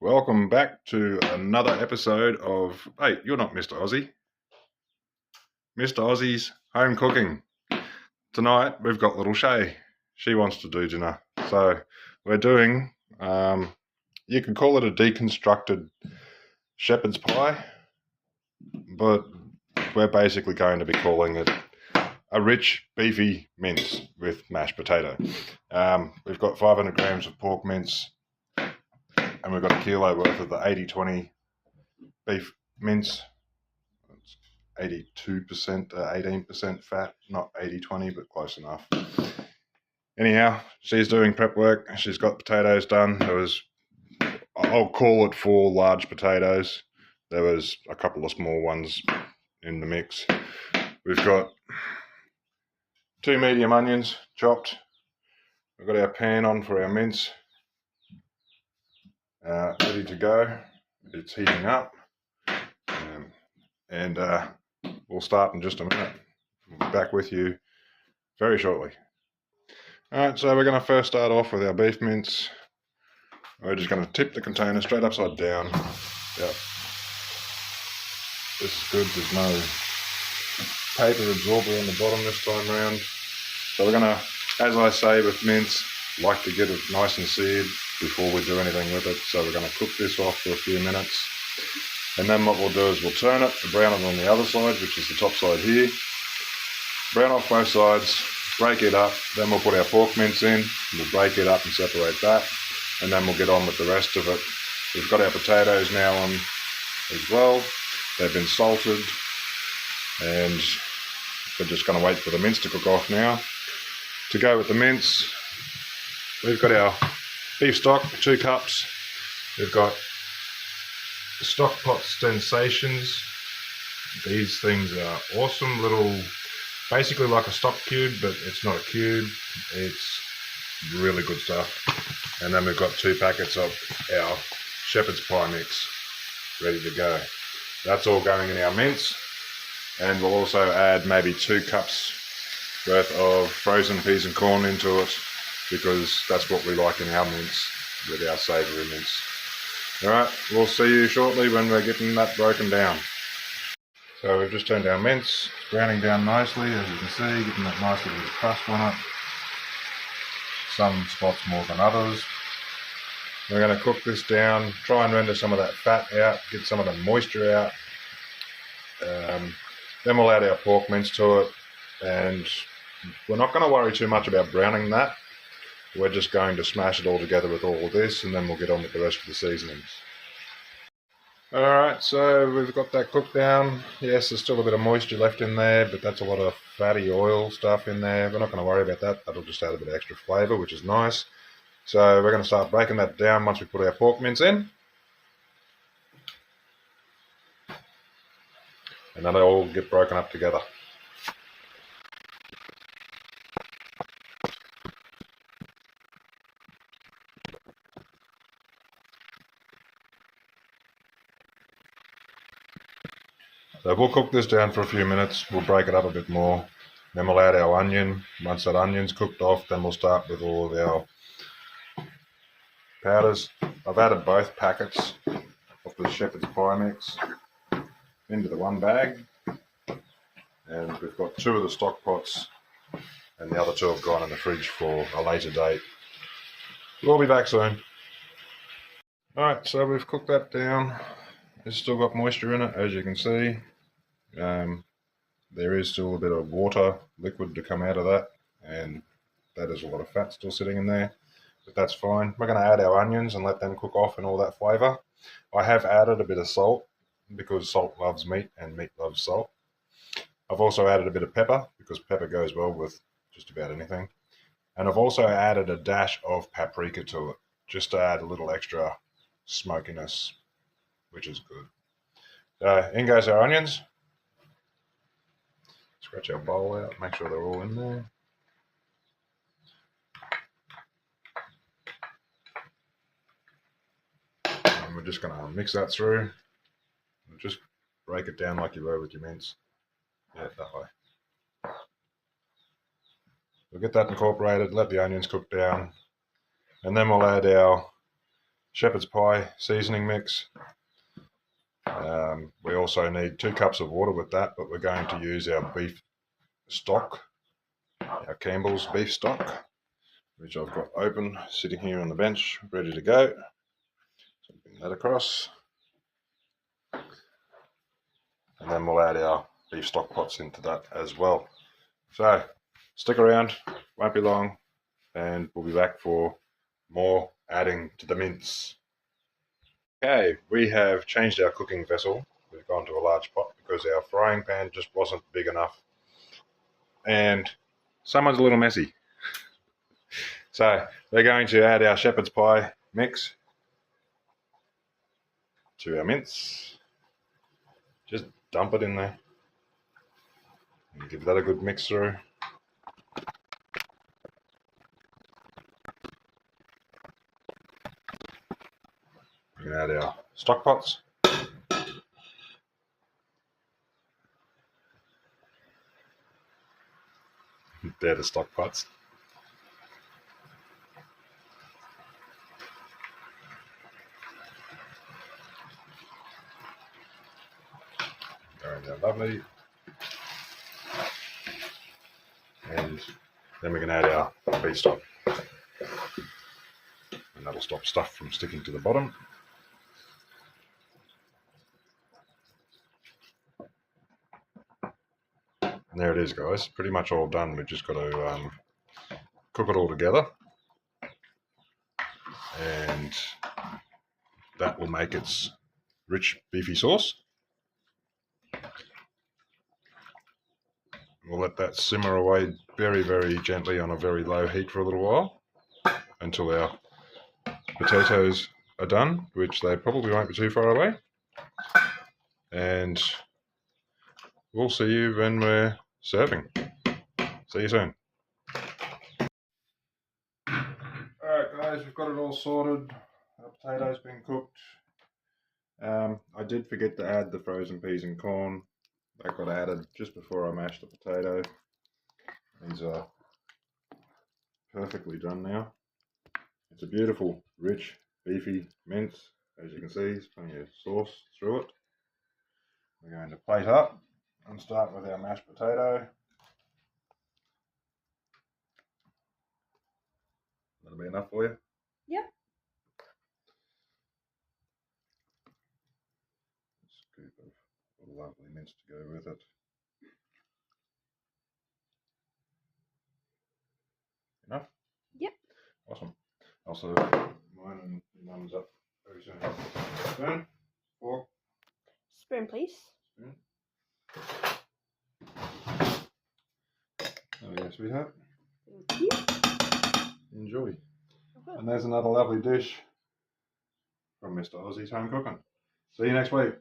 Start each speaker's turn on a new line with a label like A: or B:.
A: Welcome back to another episode of, hey, you're not Mr. Aussie. Mr. Aussie's Home Cooking. Tonight we've got little Shay. She wants to do dinner. So we're doing, you could call it a deconstructed shepherd's pie, but we're basically going to be calling it a rich, beefy mince with mashed potato. We've got 500 grams of pork mince, and we've got a kilo worth of the 80-20 beef mince. It's 82%, 18% fat, not 80-20, but close enough. Anyhow, she's doing prep work. She's got potatoes done. I'll call it 4 large potatoes. There was a couple of small ones in the mix. We've got 2 medium onions chopped. We've got our pan on for our mince, ready to go. It's heating up, and we'll start in just a minute. We'll be back with you very shortly. Alright, so we're going to first start off with our beef mince. We're just going to tip the container straight upside down. Yep. This is good, there's no paper absorber on the bottom this time round. So we're going to, as I say with mince, like to get it nice and seared before we do anything with it. So we're going to cook this off for a few minutes. And then what we'll do is we'll turn it and brown it on the other side, which is the top side here. Brown off both sides, break it up, then we'll put our pork mince in, we'll break it up and separate that, and then we'll get on with the rest of it. We've got our potatoes now on as well. They've been salted, and we're just going to wait for the mince to cook off now. To go with the mince, we've got our beef stock, 2 cups. We've got stock pot sensations. These things are awesome, little, basically like a stock cube, but it's not a cube. It's really good stuff. And then we've got 2 packets of our shepherd's pie mix ready to go. That's all going in our mince. And we'll also add maybe 2 cups worth of frozen peas and corn into it, because that's what we like in our mince, with our savoury mince. Alright, we'll see you shortly when we're getting that broken down. So we've just turned our mince, it's browning down nicely, as you can see, getting that nice little crust on it. Some spots more than others. We're going to cook this down, try and render some of that fat out, get some of the moisture out. Then we'll add our pork mince to it, and we're not going to worry too much about browning that. We're just going to smash it all together with all of this, and then we'll get on with the rest of the seasonings. Alright, so we've got that cooked down. Yes, there's still a bit of moisture left in there, but that's a lot of fatty oil stuff in there. We're not going to worry about that. That'll just add a bit of extra flavour, which is nice. So we're going to start breaking that down once we put our pork mince in. And then they'll all get broken up together. So we'll cook this down for a few minutes, we'll break it up a bit more, then we'll add our onion. Once that onion's cooked off, then we'll start with all of our powders. I've added both packets of the shepherd's pie mix into the one bag, and we've got 2 of the stock pots, and the other 2 have gone in the fridge for a later date. We'll be back soon. Alright, so we've cooked that down. It's still got moisture in it, as you can see. There is still a bit of water, liquid to come out of that, and that is a lot of fat still sitting in there, but that's fine. We're going to add our onions and let them cook off in all that flavour. I have added a bit of salt, because salt loves meat and meat loves salt. I've also added a bit of pepper, because pepper goes well with just about anything. And I've also added a dash of paprika to it, just to add a little extra smokiness, which is good. In goes our onions. Scratch our bowl out, make sure they're all in there. And we're just going to mix that through. And just break it down like you were with your mince. Yeah, that way. We'll get that incorporated, let the onions cook down, and then we'll add our shepherd's pie seasoning mix. We also need 2 cups of water with that, but we're going to use our beef stock, our Campbell's beef stock, which I've got open, sitting here on the bench, ready to go. So bring that across. And then we'll add our beef stock pots into that as well. So stick around, won't be long, and we'll be back for more adding to the mince. Okay, we have changed our cooking vessel. We've gone to a large pot because our frying pan just wasn't big enough. And someone's a little messy. So we're going to add our shepherd's pie mix to our mince. Just dump it in there. And give that a good mix through. We can add our stock pots. They're the stock pots. Going down lovely. And then we can add our beef stock. And that'll stop stuff from sticking to the bottom. And there it is, guys. Pretty much all done. We've just got to cook it all together. And that will make its rich beefy sauce. We'll let that simmer away very, very gently on a very low heat for a little while until our potatoes are done, which they probably won't be too far away. And we'll see you when we're serving. See you soon. Alright guys, we've got it all sorted. Our potatoes been cooked. I did forget to add the frozen peas and corn. That got added just before I mashed the potato. These are perfectly done now. It's a beautiful, rich, beefy mince. As you can see, there's plenty of sauce through it. We're going to plate up and start with our mashed potato. That'll be enough for you?
B: Yeah.
A: A scoop of lovely mince to go with it. Enough?
B: Yep.
A: Awesome. I'll serve mine and your mum's up very soon. Spoon? Fork?
B: Spoon, please.
A: Spoon. There we go, sweetheart.
B: Thank you.
A: Enjoy.
B: Okay.
A: And there's another lovely dish from Mr. Aussie's Home Cooking. See you next week.